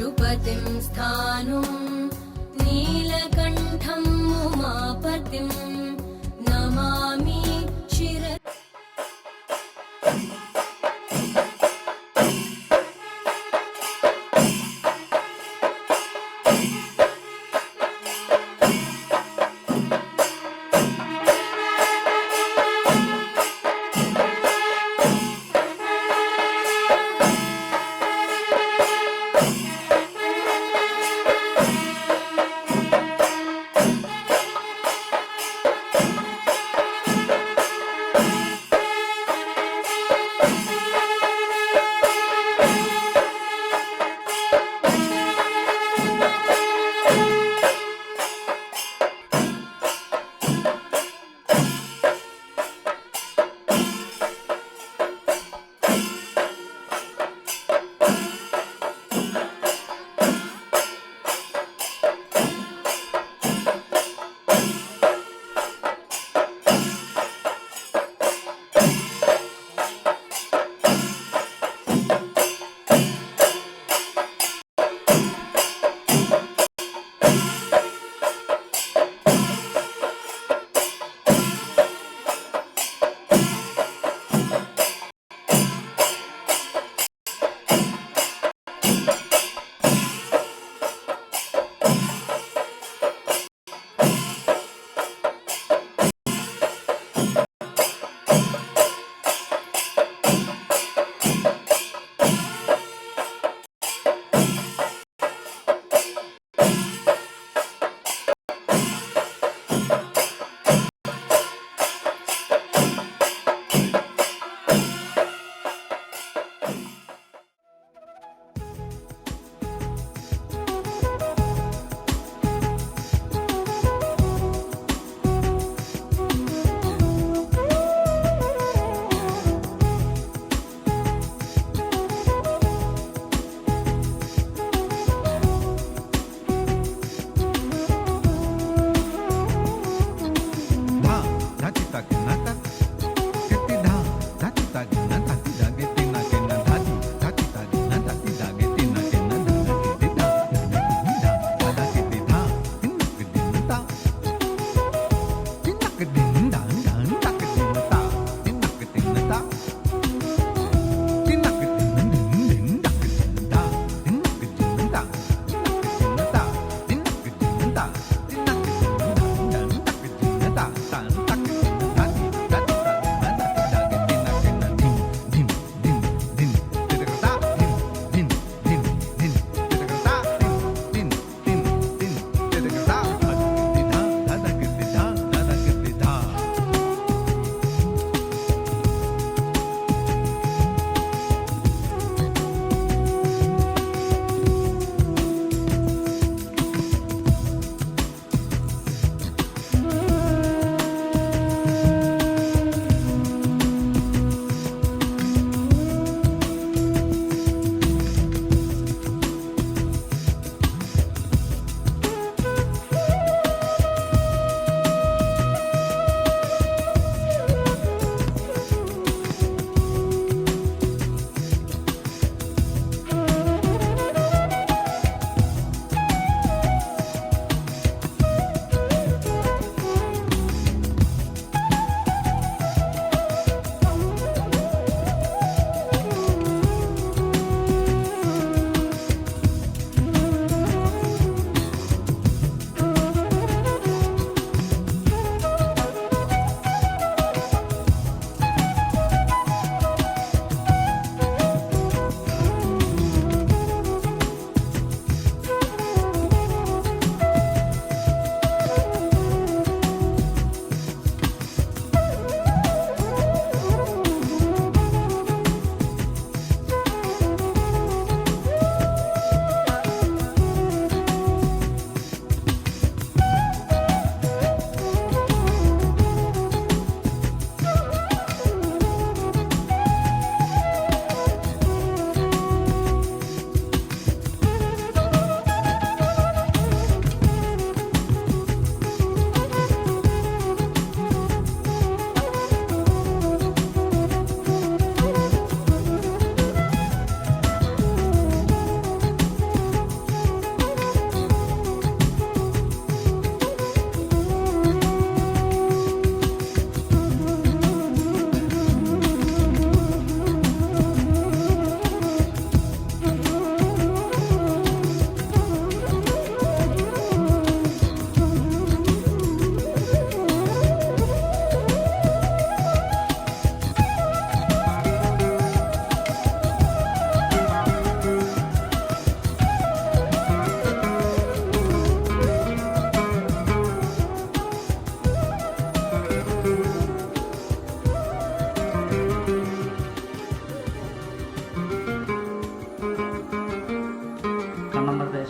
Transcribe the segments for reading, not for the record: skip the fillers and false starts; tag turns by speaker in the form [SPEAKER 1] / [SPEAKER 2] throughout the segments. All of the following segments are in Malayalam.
[SPEAKER 1] पशुपतिं स्थाणुं नीलकण्ठं उमापतिं नमामि शिर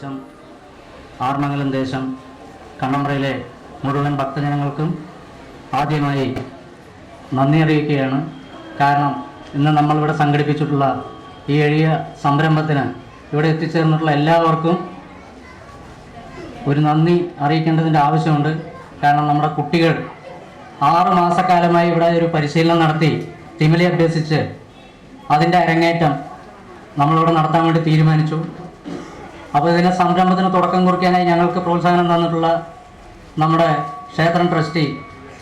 [SPEAKER 2] ദേശം, ആർമംഗലം ദേശം, കണ്ണമ്പ്രയിലെ മുഴുവൻ ഭക്തജനങ്ങൾക്കും ആദ്യമായി നന്ദി അറിയിക്കുകയാണ്. കാരണം ഇന്ന് നമ്മളിവിടെ സംഘടിപ്പിച്ചിട്ടുള്ള ഈ എളിയ സംരംഭത്തിന് ഇവിടെ എത്തിച്ചേർന്നിട്ടുള്ള എല്ലാവർക്കും ഒരു നന്ദി അറിയിക്കേണ്ടതിൻ്റെ ആവശ്യമുണ്ട്. കാരണം നമ്മുടെ കുട്ടികൾ 6 മാസക്കാലമായി ഇവിടെ ഒരു പരിശീലനം നടത്തി തിമിലി അഭ്യസിച്ച് അതിൻ്റെ അരങ്ങേറ്റം നമ്മളിവിടെ നടത്താൻ വേണ്ടി തീരുമാനിച്ചു. അപ്പോൾ ഇതിനെ സംരംഭത്തിന് തുടക്കം കുറിക്കാനായി ഞങ്ങൾക്ക് പ്രോത്സാഹനം തന്നിട്ടുള്ള നമ്മുടെ ക്ഷേത്രം ട്രസ്റ്റി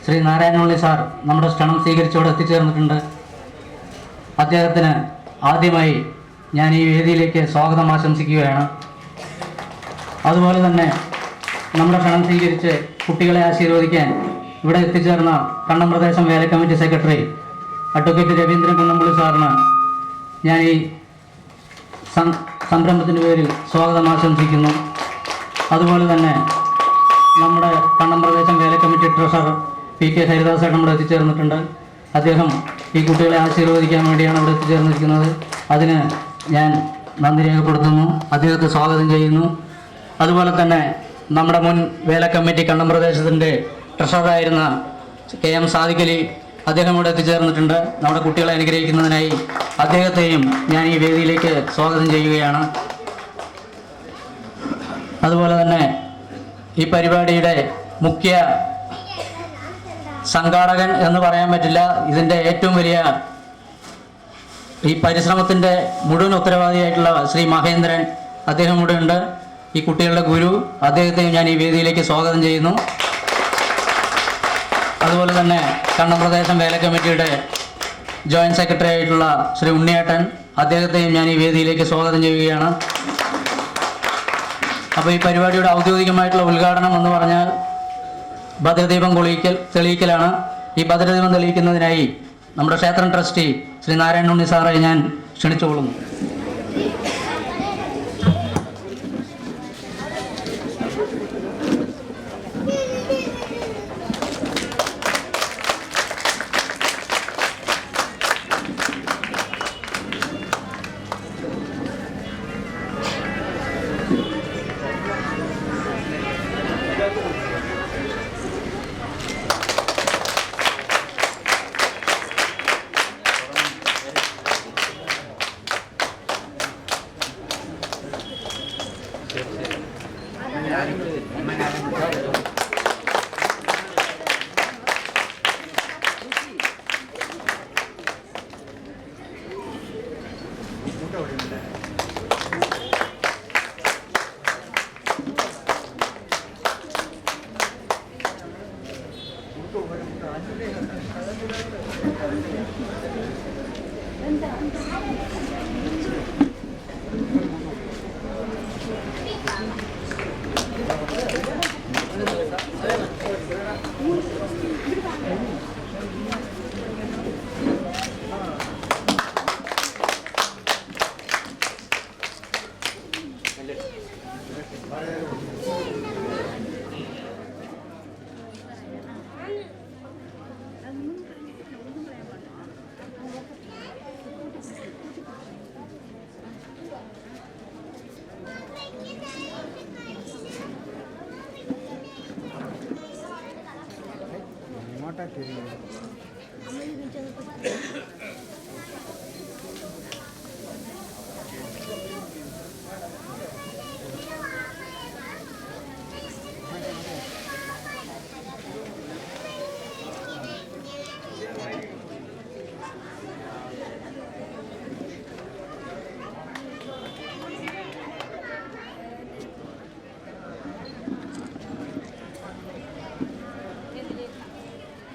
[SPEAKER 2] ശ്രീ നാരായണുള്ളി സാർ നമ്മുടെ ക്ഷണം സ്വീകരിച്ചവിടെ എത്തിച്ചേർന്നിട്ടുണ്ട്. അദ്ദേഹത്തിന് ആദ്യമായി ഞാൻ ഈ വേദിയിലേക്ക് സ്വാഗതം ആശംസിക്കുകയാണ്. അതുപോലെ തന്നെ നമ്മുടെ ക്ഷണം സ്വീകരിച്ച് കുട്ടികളെ ആശീർവദിക്കാൻ ഇവിടെ എത്തിച്ചേർന്ന കണ്ണമ്പ്രദേശം വേല committee secretary advocate Raveendran Kunnampally സാറിന് ഞാൻ ഈ സംരംഭത്തിൻ്റെ പേരിൽ സ്വാഗതം ആശംസിക്കുന്നു. അതുപോലെ തന്നെ നമ്മുടെ കണ്ണമ്പ്രദേശം വേല കമ്മിറ്റി ട്രഷറർ PK ഹരിദാസ് ചേട്ടൻ ഇവിടെ എത്തിച്ചേർന്നിട്ടുണ്ട്. അദ്ദേഹം ഈ കുട്ടികളെ ആശീർവദിക്കാൻ വേണ്ടിയാണ് ഇവിടെ എത്തിച്ചേർന്നിരിക്കുന്നത്. അതിന് ഞാൻ നന്ദി രേഖപ്പെടുത്തുന്നു, അദ്ദേഹത്തെ സ്വാഗതം ചെയ്യുന്നു. അതുപോലെ തന്നെ നമ്മുടെ മുൻ വേല കമ്മിറ്റി കണ്ണമ്പ്രദേശത്തിൻ്റെ ട്രഷററായിരുന്ന KM സാദിഖലി, അദ്ദേഹം ഇവിടെ എത്തിച്ചേർന്നിട്ടുണ്ട്. നമ്മുടെ കുട്ടികളെ അനുഗ്രഹിക്കുന്നതിനായി അദ്ദേഹത്തെയും ഞാൻ ഈ വേദിയിലേക്ക് സ്വാഗതം ചെയ്യുകയാണ്. അതുപോലെ തന്നെ ഈ പരിപാടിയുടെ മുഖ്യ സംഘാടകൻ എന്ന് പറയാൻ പറ്റില്ല, ഇതിൻ്റെ ഏറ്റവും വലിയ ഈ പരിശ്രമത്തിൻ്റെ മുഴുവൻ ഉത്തരവാദിയായിട്ടുള്ള ശ്രീ മഹേന്ദ്രൻ, അദ്ദേഹം ഇവിടെ ഉണ്ട്. ഈ കുട്ടികളുടെ ഗുരു, അദ്ദേഹത്തെയും ഞാൻ ഈ വേദിയിലേക്ക് സ്വാഗതം ചെയ്യുന്നു. അതുപോലെ തന്നെ കണ്ണമ്പ്രദേശം വേല കമ്മിറ്റിയുടെ ജോയിൻറ്റ് സെക്രട്ടറി ആയിട്ടുള്ള ശ്രീ ഉണ്ണിയേട്ടൻ, അദ്ദേഹത്തെയും ഞാൻ ഈ വേദിയിലേക്ക് സ്വാഗതം ചെയ്യുകയാണ്. അപ്പോൾ ഈ പരിപാടിയുടെ ഔദ്യോഗികമായിട്ടുള്ള ഉദ്ഘാടനം എന്ന് പറഞ്ഞാൽ ഭദ്രദീപം തെളിയിക്കലാണ്. ഈ ഭദ്രദീപം തെളിയിക്കുന്നതിനായി നമ്മുടെ ക്ഷേത്രം ട്രസ്റ്റി ശ്രീ നാരായണുണ്ണി സാറെ ഞാൻ ക്ഷണിച്ചുകൊള്ളുന്നു.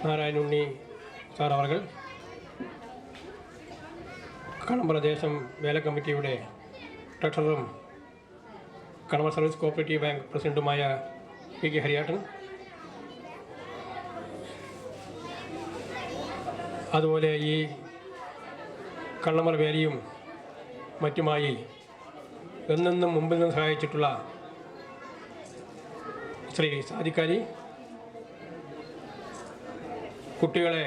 [SPEAKER 3] നാരായണുണ്ണി സാർ അവർ കണ്ണമ്പ്രദേശം വേല കമ്മിറ്റിയുടെ ട്രഷററും കണ്ണമ്പ്ര സർവീസ് കോഓപ്പറേറ്റീവ് ബാങ്ക് പ്രസിഡന്റുമായ PK ഹരിയേട്ടൻ, അതുപോലെ ഈ കണ്ണമ്പ്ര വേലയും മറ്റുമായി എന്നെന്നും മുമ്പിൽ നിന്ന് സഹായിച്ചിട്ടുള്ള ശ്രീ സാദിഖലി, കുട്ടികളെ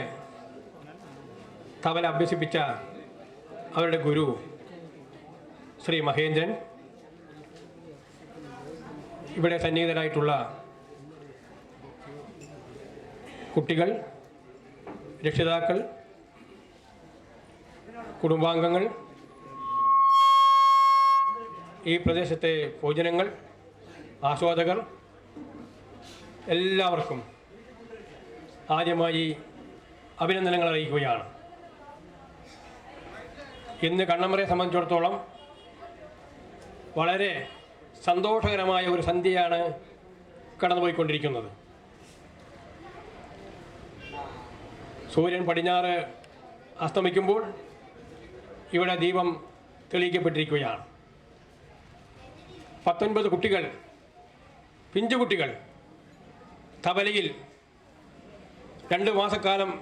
[SPEAKER 3] തബല അഭ്യസിപ്പിച്ച അവരുടെ ഗുരു ശ്രീ മഹേന്ദ്രൻ, ഇവിടെ സന്നിഹിതരായിട്ടുള്ള കുട്ടികൾ, രക്ഷിതാക്കൾ, കുടുംബാംഗങ്ങൾ, ഈ പ്രദേശത്തെ പൊതുജനങ്ങൾ, ആസ്വാദകർ എല്ലാവർക്കും ആദ്യമായി അഭിനന്ദനങ്ങൾ അറിയിക്കുകയാണ്. ഇന്ന് കണ്ണമ്പ്രയെ സംബന്ധിച്ചിടത്തോളം വളരെ സന്തോഷകരമായ ഒരു സന്ധ്യയാണ് കടന്നുപോയിക്കൊണ്ടിരിക്കുന്നത്. സൂര്യൻ പടിഞ്ഞാറ് അസ്തമിക്കുമ്പോൾ ഇവിടെ ദീപം തെളിയിക്കപ്പെട്ടിരിക്കുകയാണ്. 19 കുട്ടികൾ, പിഞ്ചുകുട്ടികൾ തബലയിൽ 2 മാസക്കാലം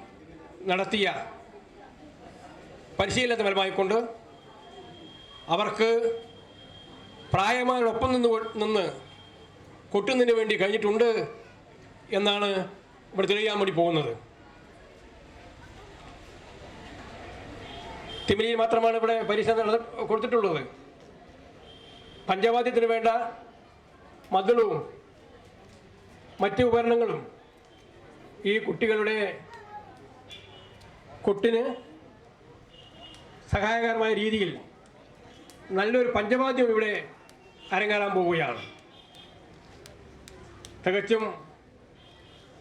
[SPEAKER 3] നടത്തിയ പരിശീലനത്തെ ഫലമായിക്കൊണ്ട് അവർക്ക് പ്രായമായൊപ്പം നിന്ന് കൊട്ടുന്നതിന് വേണ്ടി കഴിഞ്ഞിട്ടുണ്ട് എന്നാണ് ഇവിടെ തെളിയാൻ വേണ്ടി പോകുന്നത്. തിമിലിയിൽ മാത്രമാണ് ഇവിടെ പരിശീലനം കൊടുത്തിട്ടുള്ളത്. പഞ്ചവാദ്യത്തിന് വേണ്ട മദ്ദളവും മറ്റ് ഉപകരണങ്ങളും ഈ കുട്ടികളുടെ കൊട്ടിന് സഹായകരമായ രീതിയിൽ നല്ലൊരു പഞ്ചവാദ്യം ഇവിടെ അരങ്ങേറാൻ പോവുകയാണ്. തികച്ചും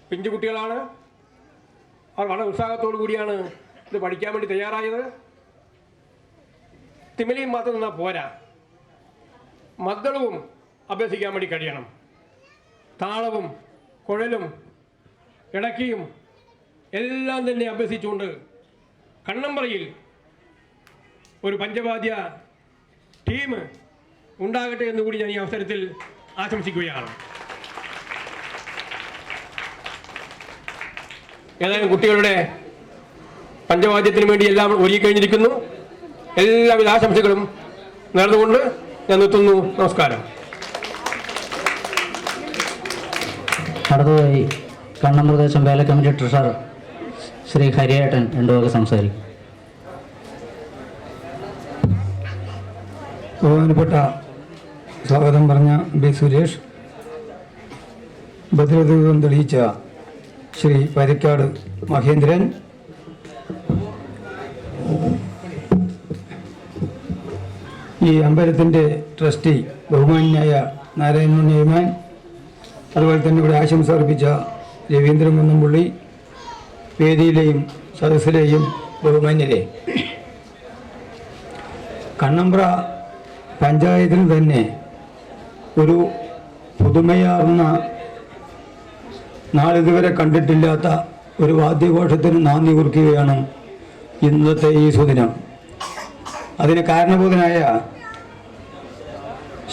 [SPEAKER 3] പിഞ്ചുകുട്ടികളാണ്. അവർ വളരെ ഉത്സാഹത്തോടു കൂടിയാണ് ഇത് പഠിക്കാൻ വേണ്ടി തയ്യാറായത്. തിമിലിയും മാത്രം നിന്നാൽ പോരാ, മദ്ദളവും അഭ്യസിക്കാൻ വേണ്ടി കഴിയണം. താളവും കുഴലും ഇടക്കിയും എല്ലാം തന്നെ അഭ്യസിച്ചുകൊണ്ട് കണ്ണമ്പ്രയിൽ ഒരു പഞ്ചവാദ്യ ടീം ഉണ്ടാകട്ടെ എന്നുകൂടി ഞാൻ ഈ അവസരത്തിൽ ആശംസിക്കുകയാണ്. ഏതായാലും കുട്ടികളുടെ പഞ്ചവാദ്യത്തിന് വേണ്ടി എല്ലാം ഒരുങ്ങിക്കഴിഞ്ഞിരിക്കുന്നു. എല്ലാവിധ ആശംസകളും നേർന്നുകൊണ്ട് ഞാൻ നിർത്തുന്നു. നമസ്കാരം.
[SPEAKER 2] അടുത്തതായി കണ്ണമ്പ്രദേശം വേല കമ്മിറ്റി ട്രഷറർ ശ്രീ ഹരിയേട്ടൻ രണ്ടുവാക്ക് സംസാരിക്കും.
[SPEAKER 4] ബഹുമാനപ്പെട്ട സ്വാഗതം പറഞ്ഞ ബി സുരേഷ്, ഭദ്രദീപം തെളിയിച്ച ശ്രീ പരിക്കാട് മഹേന്ദ്രൻ, ഈ അമ്പലത്തിൻ്റെ ട്രസ്റ്റി ബഹുമാന്യായ നാരായണൻ നെയ്മാൻ, അതുപോലെ തന്നെ ഇവിടെ ആശംസ അർപ്പിച്ച രവീന്ദ്രൻ കുന്നംപുള്ളി, വേദിയിലെയും സദസ്സിലെയും ബഹുമാന്യരെ, കണ്ണമ്പ്ര പഞ്ചായത്തിന് തന്നെ ഒരു പുതുമയാർന്ന, നാളിതുവരെ കണ്ടിട്ടില്ലാത്ത ഒരു വാദ്യഘോഷത്തിന് നാന്ദി കുറിക്കുകയാണ് ഇന്നത്തെ ഈ സുദിനം. അതിന് കാരണഭൂതനായ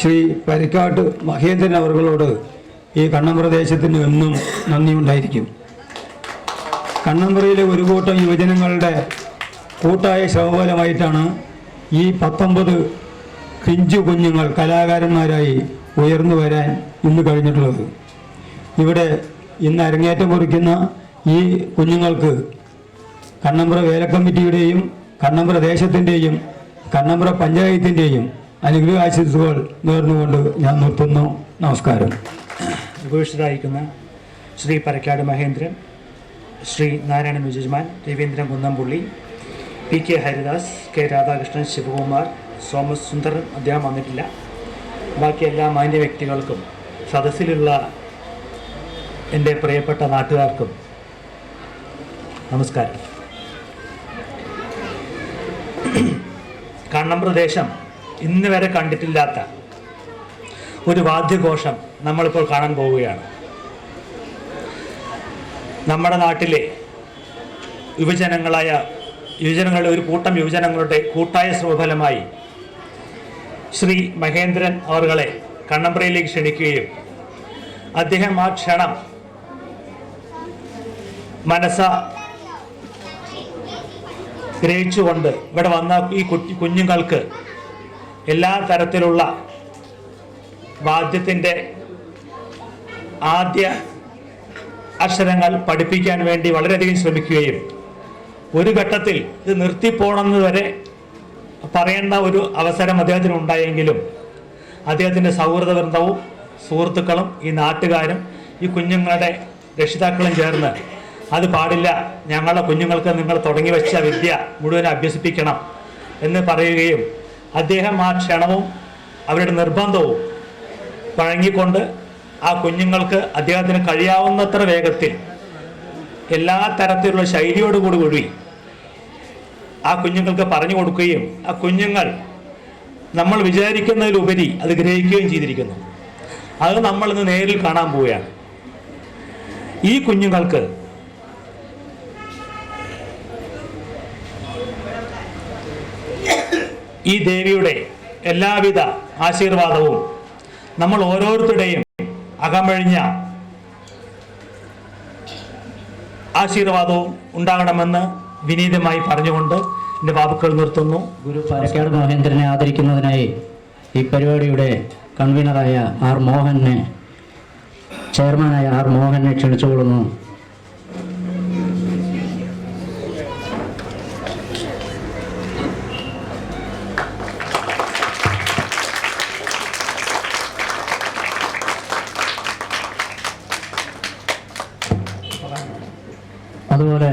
[SPEAKER 4] ശ്രീ പരിക്കാട്ട് മഹേന്ദ്രൻ അവർകളോട് ഈ കണ്ണമ്പ്ര ദേശത്തിന് എന്നും നന്ദിയുണ്ടായിരിക്കും. കണ്ണമ്പ്രയിലെ ഒരു കൂട്ടം യുവജനങ്ങളുടെ കൂട്ടായ ശ്രമഫലമായിട്ടാണ് ഈ 19 പിഞ്ചു കുഞ്ഞുങ്ങൾ കലാകാരന്മാരായി ഉയർന്നു വരാൻ ഇന്ന് കഴിഞ്ഞിട്ടുള്ളത്. ഇവിടെ ഇന്ന് അരങ്ങേറ്റം കുറിക്കുന്ന ഈ കുഞ്ഞുങ്ങൾക്ക് കണ്ണമ്പ്ര വേല കമ്മിറ്റിയുടെയും കണ്ണമ്പ്ര ദേശത്തിൻ്റെയും കണ്ണമ്പ്ര പഞ്ചായത്തിൻ്റെയും അനുഗ്രഹാശംസകൾ നേർന്നുകൊണ്ട് ഞാൻ നിർത്തുന്നു. നമസ്കാരം.
[SPEAKER 5] ഉപവിഷ്ടരായിരിക്കുന്ന Shri Parakkad Mahendran, Shri Narayanan Yajaman, Raveendran Kunnampully, P K Haridas, K Radhakrishnan, Sivakumar, Somasundaran അദ്ദേഹം വന്നിട്ടില്ല, ബാക്കി എല്ലാ മാന്യ വ്യക്തികൾക്കും സദസ്സിലുള്ള എൻ്റെ പ്രിയപ്പെട്ട നാട്ടുകാർക്കും നമസ്കാരം. കണ്ണമ്പ്ര ദേശം ഇന്ന് വരെ കണ്ടിട്ടില്ലാത്ത ഒരു വാദ്യഘോഷം നമ്മളിപ്പോൾ കാണാൻ പോവുകയാണ്. നമ്മുടെ നാട്ടിലെ യുവജനങ്ങളുടെ ഒരു കൂട്ടം യുവജനങ്ങളുടെ കൂട്ടായ ശ്രമഫലമായി ശ്രീ മഹേന്ദ്രൻ അവരെ കണ്ണമ്പ്രയിലേക്ക് ക്ഷണിക്കുകയും അദ്ദേഹം ആ ക്ഷണം ഗ്രഹിച്ചുകൊണ്ട് ഇവിടെ വന്ന ഈ കുഞ്ഞുങ്ങൾക്ക് എല്ലാ തരത്തിലുള്ള വാദ്യത്തിൻ്റെ ആദ്യ അക്ഷരങ്ങൾ പഠിപ്പിക്കാൻ വേണ്ടി വളരെയധികം ശ്രമിക്കുകയും ഒരു ഘട്ടത്തിൽ ഇത് നിർത്തിപ്പോണമെന്ന് വരെ പറയേണ്ട ഒരു അവസരം അദ്ദേഹത്തിന് ഉണ്ടായെങ്കിലും അദ്ദേഹത്തിൻ്റെ സൗഹൃദ വൃന്ദവും സുഹൃത്തുക്കളും ഈ നാട്ടുകാരും ഈ കുഞ്ഞുങ്ങളുടെ രക്ഷിതാക്കളും ചേർന്ന് അത് പാടില്ല, ഞങ്ങളുടെ കുഞ്ഞുങ്ങൾക്ക് നിങ്ങൾ തുടങ്ങി വെച്ച വിദ്യ മുഴുവൻ അഭ്യസിപ്പിക്കണം എന്ന് പറയുകയും അദ്ദേഹം ആ ക്ഷണവും അവരുടെ നിർബന്ധവും വഴങ്ങിക്കൊണ്ട് ആ കുഞ്ഞുങ്ങൾക്ക് അദ്ദേഹത്തിന് കഴിയാവുന്നത്ര വേഗത്തിൽ എല്ലാ തരത്തിലുള്ള ശൈലിയോടുകൂടി ആ കുഞ്ഞുങ്ങൾക്ക് പറഞ്ഞു കൊടുക്കുകയും ആ കുഞ്ഞുങ്ങൾ നമ്മൾ വിചാരിക്കുന്നതിലുപരി അത് ഗ്രഹിക്കുകയും ചെയ്തിരിക്കുന്നു. അത് നമ്മളിന്ന് നേരിൽ കാണാൻ പോവുകയാണ്. ഈ കുഞ്ഞുങ്ങൾക്ക് ഈ ദേവിയുടെ എല്ലാവിധ ആശീർവാദവും നമ്മൾ ഓരോരുത്തരുടെയും അകമഴിഞ്ഞ ആശീർവാദവും ഉണ്ടാകണമെന്ന് വിനീതമായി പറഞ്ഞുകൊണ്ട് എൻ്റെ വാക്കുകൾ നിർത്തുന്നു.
[SPEAKER 2] ഗുരു പാലക്കാട് മഹേന്ദ്രനെ ആദരിക്കുന്നതിനായി ഈ പരിപാടിയുടെ കൺവീനറായ ആർ മോഹനെ, ചെയർമാനായ ആർ മോഹനെ ക്ഷണിച്ചുകൊള്ളുന്നു. അതുപോലെ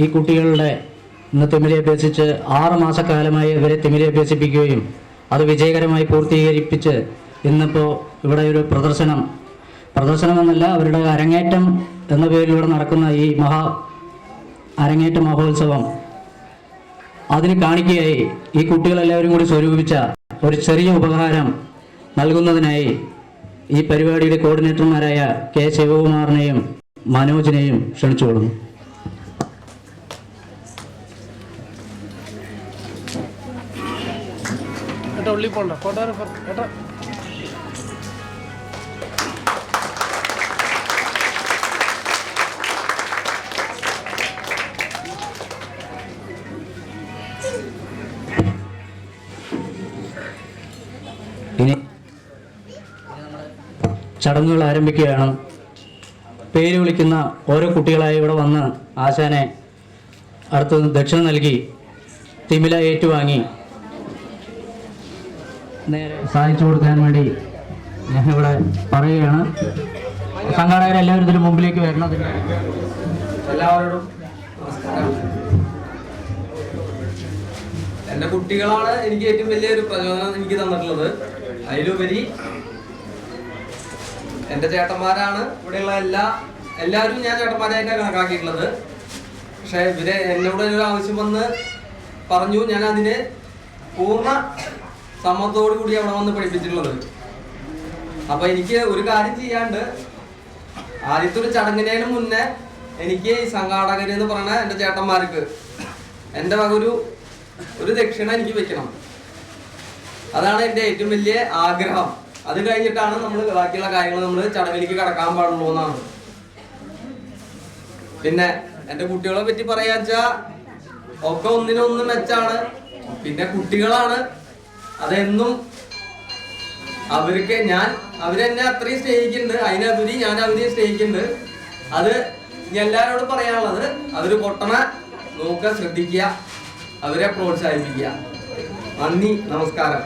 [SPEAKER 2] ഈ കുട്ടികളുടെ ഇന്ന് തിമിരി അഭ്യസിച്ച് 6 മാസക്കാലമായി ഇവരെ തിമിരി അഭ്യസിപ്പിക്കുകയും അത് വിജയകരമായി പൂർത്തീകരിപ്പിച്ച് ഇന്നിപ്പോൾ ഇവിടെ ഒരു പ്രദർശനമെന്നല്ല, അവരുടെ അരങ്ങേറ്റം എന്ന പേരിലൂടെ നടക്കുന്ന ഈ അരങ്ങേറ്റ മഹോത്സവം അതിന് കാണിക്കുകയായി ഈ കുട്ടികളെല്ലാവരും കൂടി സ്വരൂപിച്ച ഒരു ചെറിയ ഉപഹാരം നൽകുന്നതിനായി ഈ പരിപാടിയുടെ കോർഡിനേറ്റർമാരായ കെ ശിവകുമാറിനെയും മനോജിനെയും ക്ഷണിച്ചുകൊള്ളുന്നു. ഇനി ചടങ്ങുകൾ ആരംഭിക്കുകയാണ്. പേര് വിളിക്കുന്ന ഓരോ കുട്ടികളായി ഇവിടെ വന്ന് ആശാനെ അടുത്ത് ദക്ഷിണ നൽകി തിമില ഏറ്റുവാങ്ങി നേരെ സാധിച്ചു കൊടുക്കാൻ വേണ്ടി ഞാൻ ഇവിടെ പറയുകയാണ്. സംഘാടകരെല്ലാവരും ഇതിന് മുമ്പിലേക്ക് വരണം.
[SPEAKER 6] എല്ലാവരോടും നമസ്കാരം. എൻ്റെ കുട്ടികളാണ് എനിക്ക് ഏറ്റവും വലിയൊരു പ്രചോദനം എനിക്ക് തന്നിട്ടുള്ളത്. അതിലുപരി എൻ്റെ ചേട്ടന്മാരാണ് ഇവിടെയുള്ള എല്ലാവരും ഞാൻ ചേട്ടന്മാരായിട്ടാണ് കണക്കാക്കിയിട്ടുള്ളത്. പക്ഷെ എന്നോട് ഒരു ആവശ്യം വന്ന് പറഞ്ഞു, ഞാൻ അതിന് പൂർണ്ണ സമ്മതത്തോടു കൂടി അവിടെ വന്ന് പഠിപ്പിച്ചിട്ടുള്ളത്. അപ്പൊ എനിക്ക് ഒരു കാര്യം ചെയ്യാണ്ട് ആദ്യത്തെ ഒരു ചടങ്ങിനേന് മുന്നേ എനിക്ക് ഈ സംഘാടകരെന്ന് പറഞ്ഞ എൻ്റെ ചേട്ടന്മാർക്ക് എൻ്റെ വക ഒരു ദക്ഷിണ എനിക്ക് വെക്കണം. അതാണ് എൻ്റെ ഏറ്റവും വലിയ ആഗ്രഹം. അത് കഴിഞ്ഞിട്ടാണ് നമ്മൾ ബാക്കിയുള്ള കാര്യങ്ങൾ നമ്മൾ ചടങ്ങിലേക്ക് കടക്കാൻ പാടുള്ളൂ എന്നാണ്. പിന്നെ എൻ്റെ കുട്ടികളെ പറ്റി പറയാച്ചാ ഒക്കെ ഒന്നിനൊന്ന് മെച്ചാണ്. പിന്നെ കുട്ടികളാണ്, അതെന്നും അവരെന്നെ അത്രയും സ്നേഹിക്കുന്നുണ്ട്. അതിനുപരി ഞാൻ അവരെയും സ്നേഹിക്കുന്നുണ്ട്. അത് എല്ലാവരോടും പറയാനുള്ളത്, അവര് പൊട്ടണ നോക്കുക, ശ്രദ്ധിക്കുക, അവരെ പ്രോത്സാഹിപ്പിക്കുക. നന്ദി, നമസ്കാരം.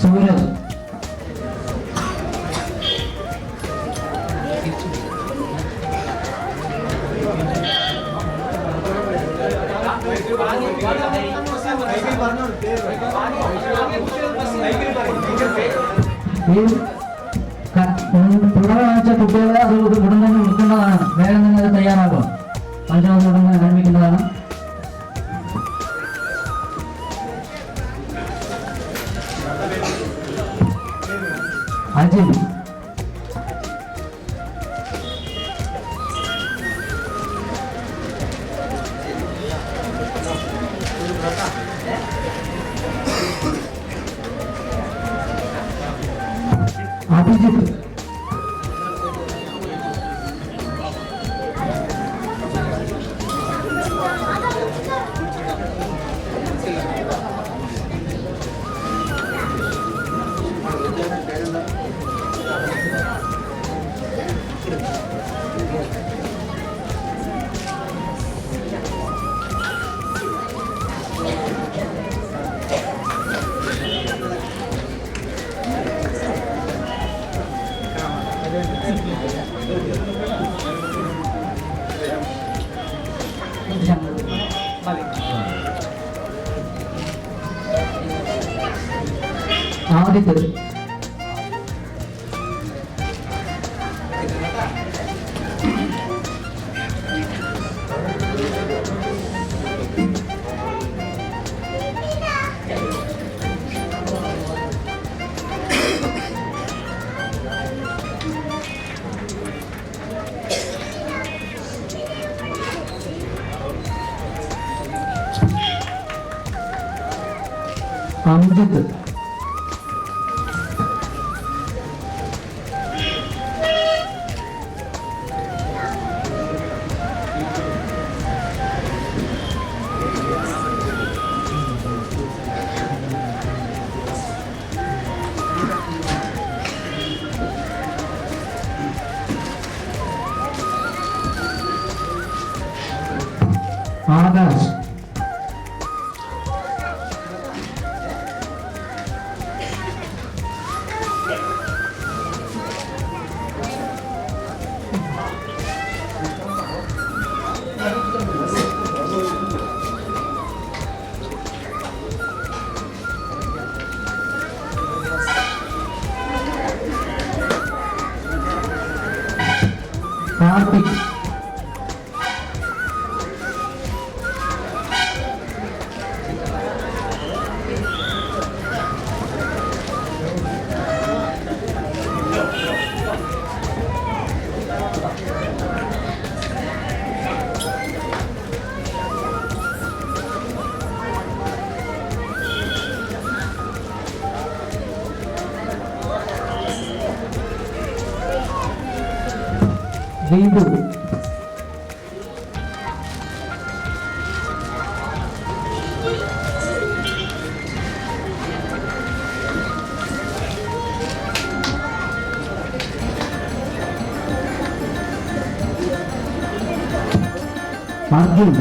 [SPEAKER 2] സൂരജ്, ഈ പിള്ളേർ വാങ്ങിച്ച കുട്ടികളെ അത് ഉടൻ തന്നെ വിൽക്കേണ്ടതാണ്. വേഗം തന്നെ അത് തയ്യാറാകും. പഞ്ചായത്ത് ഉടൻ തന്നെ ആരംഭിക്കേണ്ടതാണ്. അജിൻ, അഭിജിത്ത്, ആദിത്യ, അംജിത്ത്, ആകാശ്, കാർത്തിക്, ദീപു, അർജുൻ,